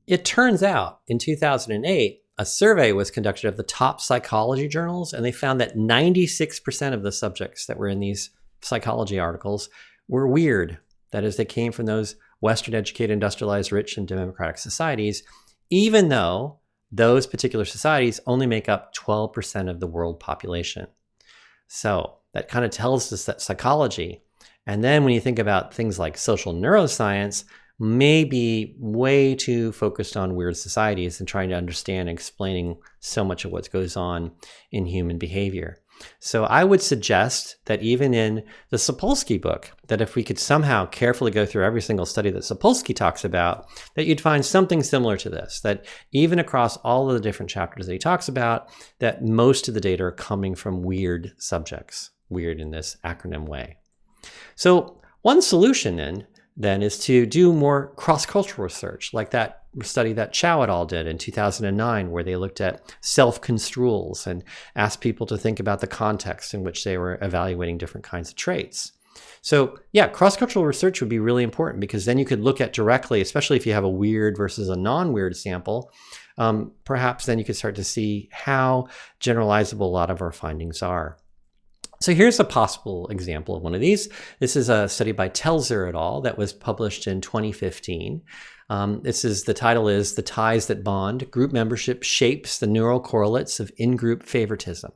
It turns out in 2008, a survey was conducted of the top psychology journals, and they found that 96% of the subjects that were in these psychology articles were weird. That is, they came from those Western educated, industrialized, rich, and democratic societies, even though those particular societies only make up 12% of the world population. So that kind of tells us that psychology, and then when you think about things like social neuroscience, may be way too focused on weird societies and trying to understand and explaining so much of what goes on in human behavior. So I would suggest that even in the Sapolsky book, that if we could somehow carefully go through every single study that Sapolsky talks about, that you'd find something similar to this, that even across all of the different chapters that he talks about, that most of the data are coming from weird subjects, weird in this acronym way. So one solution then is to do more cross-cultural research, like that study that Chow et al. Did in 2009, where they looked at self-construals and asked people to think about the context in which they were evaluating different kinds of traits. So yeah, cross-cultural research would be really important, because then you could look at directly, especially if you have a weird versus a non-weird sample, perhaps then you could start to see how generalizable a lot of our findings are. So here's a possible example of one of these. This is a study by Telzer et al. That was published in 2015. The title is "The Ties That Bond: Group Membership Shapes the Neural Correlates of In-Group Favoritism."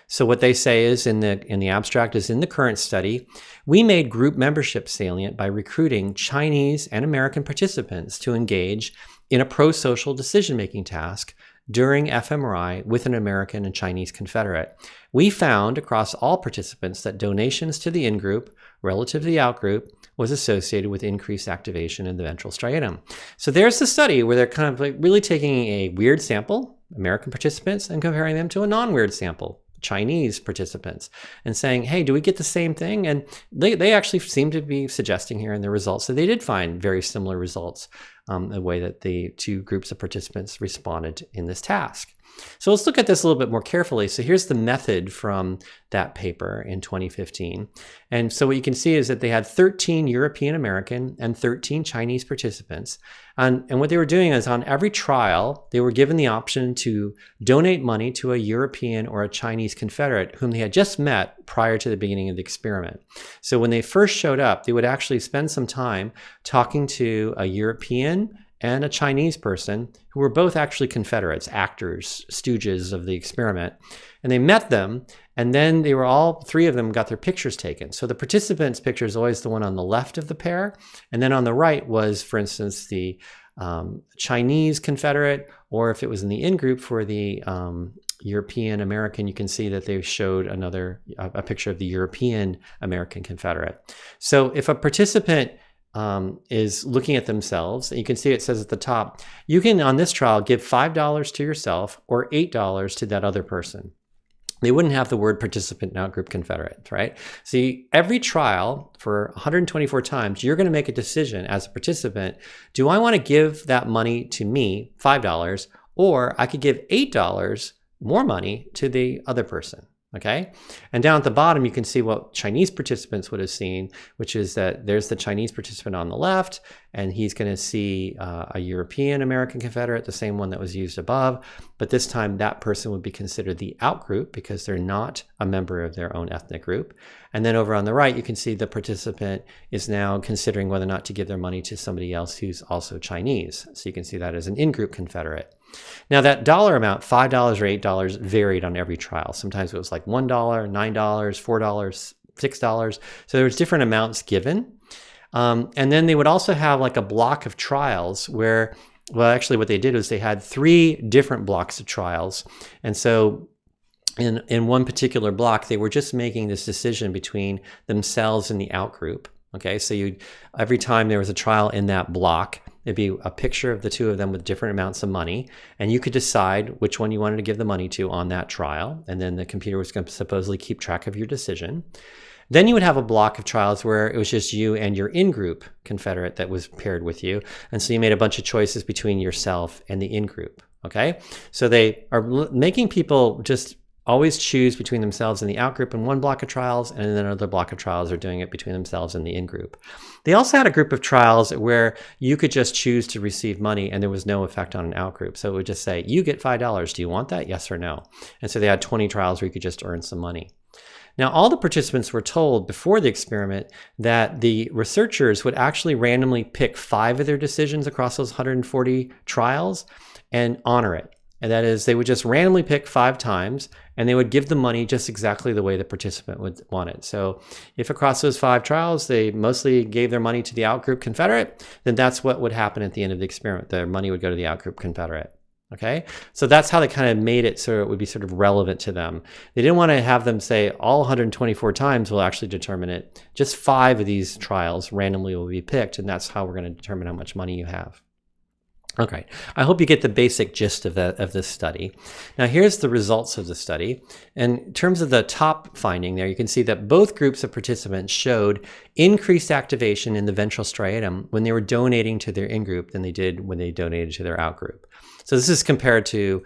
So what they say is in the abstract is, in the current study, we made group membership salient by recruiting Chinese and American participants to engage in a pro-social decision-making task during fMRI with an American and Chinese confederate. We found across all participants that donations to the in-group relative to the out-group was associated with increased activation in the ventral striatum. So there's the study where they're kind of like really taking a weird sample, American participants, and comparing them to a non-weird sample, Chinese participants, and saying, hey, do we get the same thing? And they actually seem to be suggesting here in their results that they did find very similar results, the way that the two groups of participants responded in this task. So let's look at this a little bit more carefully. So here's the method from that paper in 2015. And so what you can see is that they had 13 European American and 13 Chinese participants. And what they were doing is, on every trial, they were given the option to donate money to a European or a Chinese confederate whom they had just met prior to the beginning of the experiment. So when they first showed up, they would actually spend some time talking to a European and a Chinese person who were both actually confederates, actors, stooges of the experiment. And they met them, and then they were all three of them got their pictures taken. So the participant's picture is always the one on the left of the pair. And then on the right was, for instance, the Chinese confederate, or if it was in the in-group for the European American, you can see that they showed a picture of the European American confederate. So if a participant is looking at themselves, you can see it says at the top, you can, on this trial, give $5 to yourself or $8 to that other person. They wouldn't have the word participant and out-group confederate, right? See, every trial for 124 times, you're going to make a decision as a participant. Do I want to give that money to me, $5, or I could give $8 more money to the other person? Okay. And down at the bottom, you can see what Chinese participants would have seen, which is that there's the Chinese participant on the left, and he's going to see a European American confederate, the same one that was used above. But this time, that person would be considered the out group because they're not a member of their own ethnic group. And then over on the right, you can see the participant is now considering whether or not to give their money to somebody else who's also Chinese. So you can see that as an in-group confederate. Now that dollar amount, $5 or $8, varied on every trial. Sometimes it was like $1, $9, $4, $6. So there was different amounts given. And then they would also have like a block of trials where, well, actually what they did was they had 3 different blocks of trials. And so in one particular block, they were just making this decision between themselves and the out group. Okay, so every time there was a trial in that block, it'd be a picture of the two of them with different amounts of money, and you could decide which one you wanted to give the money to on that trial, and then the computer was going to supposedly keep track of your decision. Then you would have a block of trials where it was just you and your in-group confederate that was paired with you, and so you made a bunch of choices between yourself and the in-group. Okay, so they are making people just always choose between themselves and the out-group in one block of trials, and then another block of trials are doing it between themselves and the in-group. They also had a group of trials where you could just choose to receive money and there was no effect on an out-group. So it would just say, you get $5. Do you want that? Yes or no? And so they had 20 trials where you could just earn some money. Now, all the participants were told before the experiment that the researchers would actually randomly pick 5 of their decisions across those 140 trials and honor it. And that is, they would just randomly pick 5 times, and they would give the money just exactly the way the participant would want it. So if across those 5 trials, they mostly gave their money to the out-group confederate, then that's what would happen at the end of the experiment. Their money would go to the out-group confederate. Okay, so that's how they kind of made it so it would be sort of relevant to them. They didn't want to have them say all 124 times will actually determine it. Just 5 of these trials randomly will be picked, and that's how we're going to determine how much money you have. Okay, I hope you get the basic gist of this study. Now here's the results of the study. In terms of the top finding there, you can see that both groups of participants showed increased activation in the ventral striatum when they were donating to their in-group than they did when they donated to their out-group. So this is compared to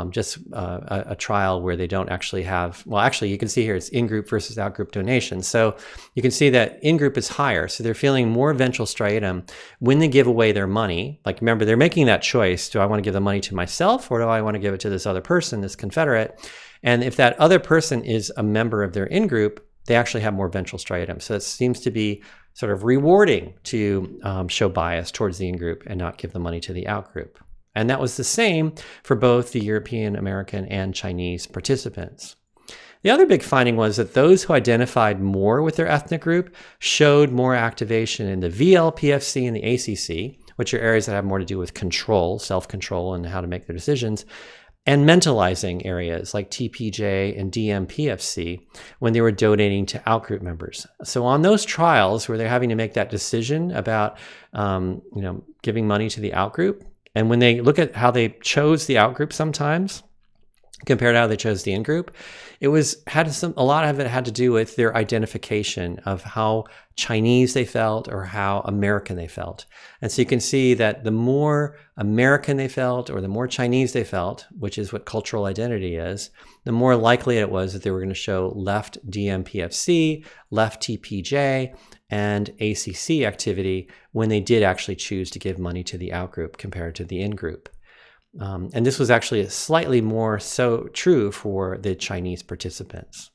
just a trial where they don't actually have, well, actually you can see here it's in-group versus out-group donation. So you can see that in-group is higher. So they're feeling more ventral striatum when they give away their money. Like remember, they're making that choice. Do I want to give the money to myself or do I want to give it to this other person, this confederate? And if that other person is a member of their in-group, they actually have more ventral striatum. So it seems to be sort of rewarding to show bias towards the in-group and not give the money to the out-group. And that was the same for both the European, American, and Chinese participants. The other big finding was that those who identified more with their ethnic group showed more activation in the VLPFC and the ACC, which are areas that have more to do with control, self-control, and how to make their decisions, and mentalizing areas like TPJ and DMPFC when they were donating to outgroup members. So on those trials where they're having to make that decision about giving money to the outgroup, and when they look at how they chose the outgroup sometimes compared to how they chose the in-group, a lot of it had to do with their identification of how Chinese they felt or how American they felt. And so you can see that the more American they felt or the more Chinese they felt, which is what cultural identity is, the more likely it was that they were going to show left DMPFC, left TPJ, and ACC activity when they did actually choose to give money to the outgroup compared to the in-group. And this was actually slightly more so true for the Chinese participants.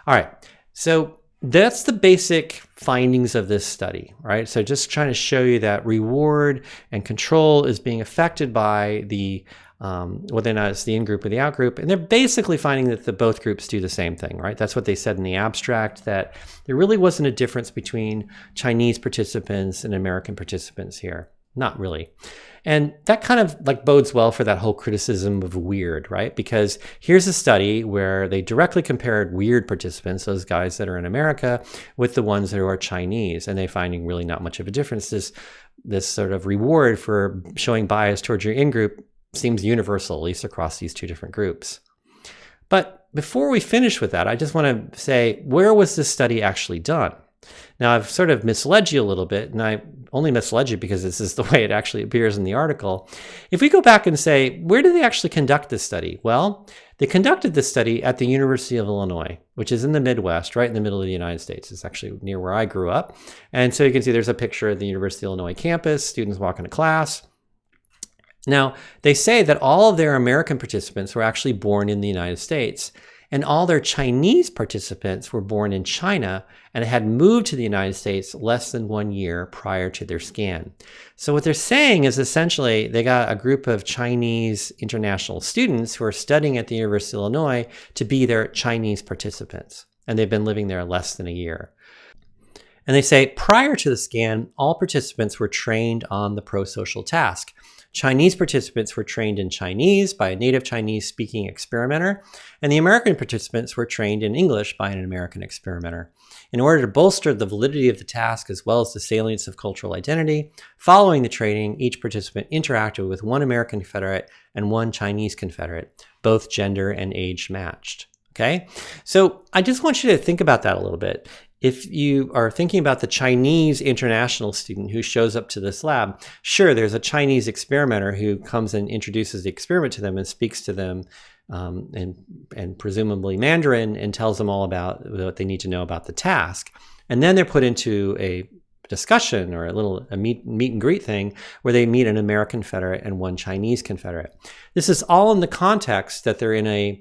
All right, so that's the basic findings of this study, right? So just trying to show you that reward and control is being affected by the whether or not it's the in-group or the out-group. And they're basically finding that both groups do the same thing, right? That's what they said in the abstract, that there really wasn't a difference between Chinese participants and American participants here. Not really. And that kind of bodes well for that whole criticism of weird, right? Because here's a study where they directly compared weird participants, those guys that are in America, with the ones that are Chinese, and they're finding really not much of a difference. This sort of reward for showing bias towards your in-group seems universal, at least across these two different groups. But before we finish with that, I just want to say, where was this study actually done? Now, I've sort of misled you a little bit, and I only misled you because this is the way it actually appears in the article. If we go back and say, where did they actually conduct this study? Well, they conducted this study at the University of Illinois, which is in the Midwest, right in the middle of the United States. It's actually near where I grew up. And so you can see there's a picture of the University of Illinois campus, students walking to class. Now, they say that all of their American participants were actually born in the United States, and all their Chinese participants were born in China and had moved to the United States less than 1 year prior to their scan. So what they're saying is essentially they got a group of Chinese international students who are studying at the University of Illinois to be their Chinese participants, and they've been living there less than a year. And they say prior to the scan, all participants were trained on the prosocial task. Chinese participants were trained in Chinese by a native Chinese speaking experimenter, and the American participants were trained in English by an American experimenter. In order to bolster the validity of the task as well as the salience of cultural identity, following the training, each participant interacted with one American Confederate and one Chinese Confederate, both gender and age matched. Okay, so I just want you to think about that a little bit. If you are thinking about the Chinese international student who shows up to this lab, sure, there's a Chinese experimenter who comes and introduces the experiment to them and speaks to them and presumably Mandarin and tells them all about what they need to know about the task. And then they're put into a discussion or a meet and greet thing where they meet an American Confederate and one Chinese Confederate. This is all in the context that they're in a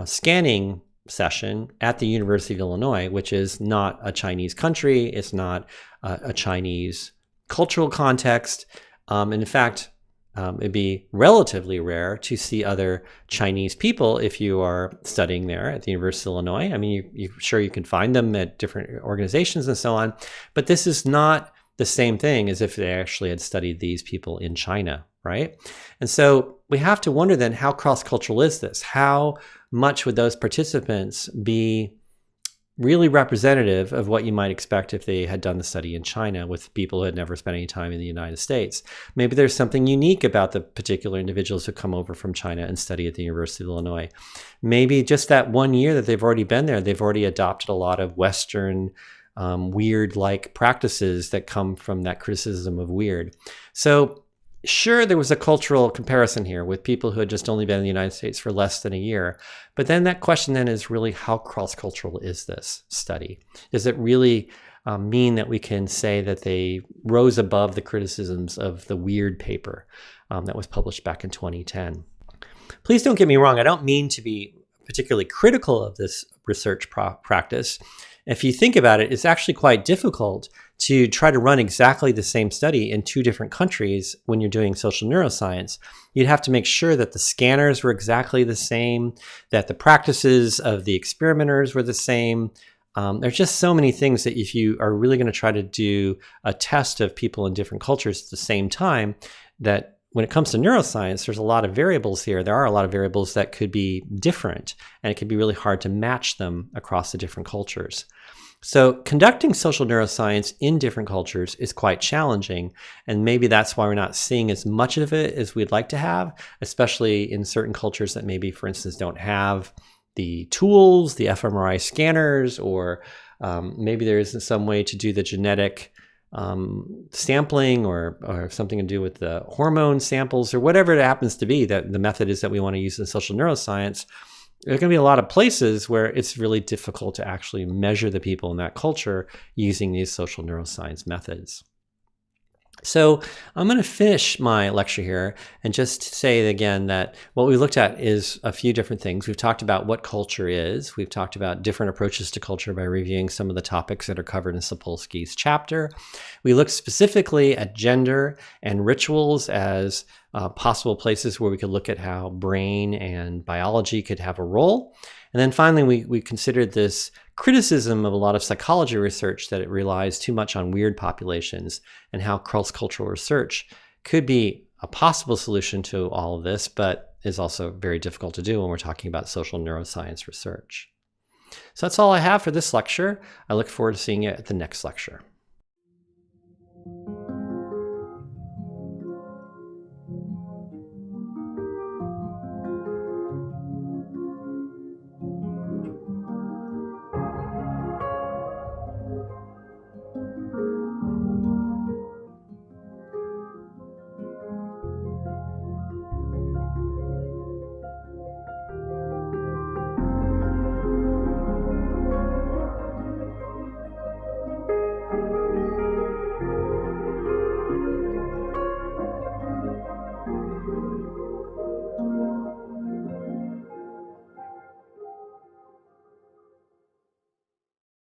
scanning session at the University of Illinois, which is not a Chinese country. It's not a Chinese cultural context. In fact, it'd be relatively rare to see other Chinese people if you are studying there at the University of Illinois. I mean, you can find them at different organizations and so on, but this is not the same thing as if they actually had studied these people in China, right? And so we have to wonder then, how cross-cultural is this? How much would those participants be really representative of what you might expect if they had done the study in China with people who had never spent any time in the United States? Maybe there's something unique about the particular individuals who come over from China and study at the University of Illinois. Maybe just that 1 year that they've already been there, they've already adopted a lot of Western weird-like practices that come from that criticism of weird. So sure, there was a cultural comparison here with people who had just only been in the United States for less than a year. But then that question then is really, how cross-cultural is this study? Does it really mean that we can say that they rose above the criticisms of the weird paper that was published back in 2010? Please don't get me wrong. I don't mean to be particularly critical of this research practice, if you think about it, it's actually quite difficult to try to run exactly the same study in two different countries when you're doing social neuroscience. You'd have to make sure that the scanners were exactly the same, that the practices of the experimenters were the same. There's just so many things that if you are really going to try to do a test of people in different cultures at the same time, that when it comes to neuroscience, there's a lot of variables here. There are a lot of variables that could be different, and it can be really hard to match them across the different cultures. So conducting social neuroscience in different cultures is quite challenging, and maybe that's why we're not seeing as much of it as we'd like to have, especially in certain cultures that maybe, for instance, don't have the tools, the fMRI scanners, or maybe there isn't some way to do the genetic sampling or something to do with the hormone samples or whatever it happens to be that the method is that we want to use in social neuroscience. There are going to be a lot of places where it's really difficult to actually measure the people in that culture using these social neuroscience methods. So I'm going to finish my lecture here and just say again that what we looked at is a few different things. We've talked about what culture is. We've talked about different approaches to culture by reviewing some of the topics that are covered in Sapolsky's chapter. We looked specifically at gender and rituals as possible places where we could look at how brain and biology could have a role. And then finally, we considered this criticism of a lot of psychology research that it relies too much on weird populations and how cross-cultural research could be a possible solution to all of this, but is also very difficult to do when we're talking about social neuroscience research. So that's all I have for this lecture. I look forward to seeing you at the next lecture.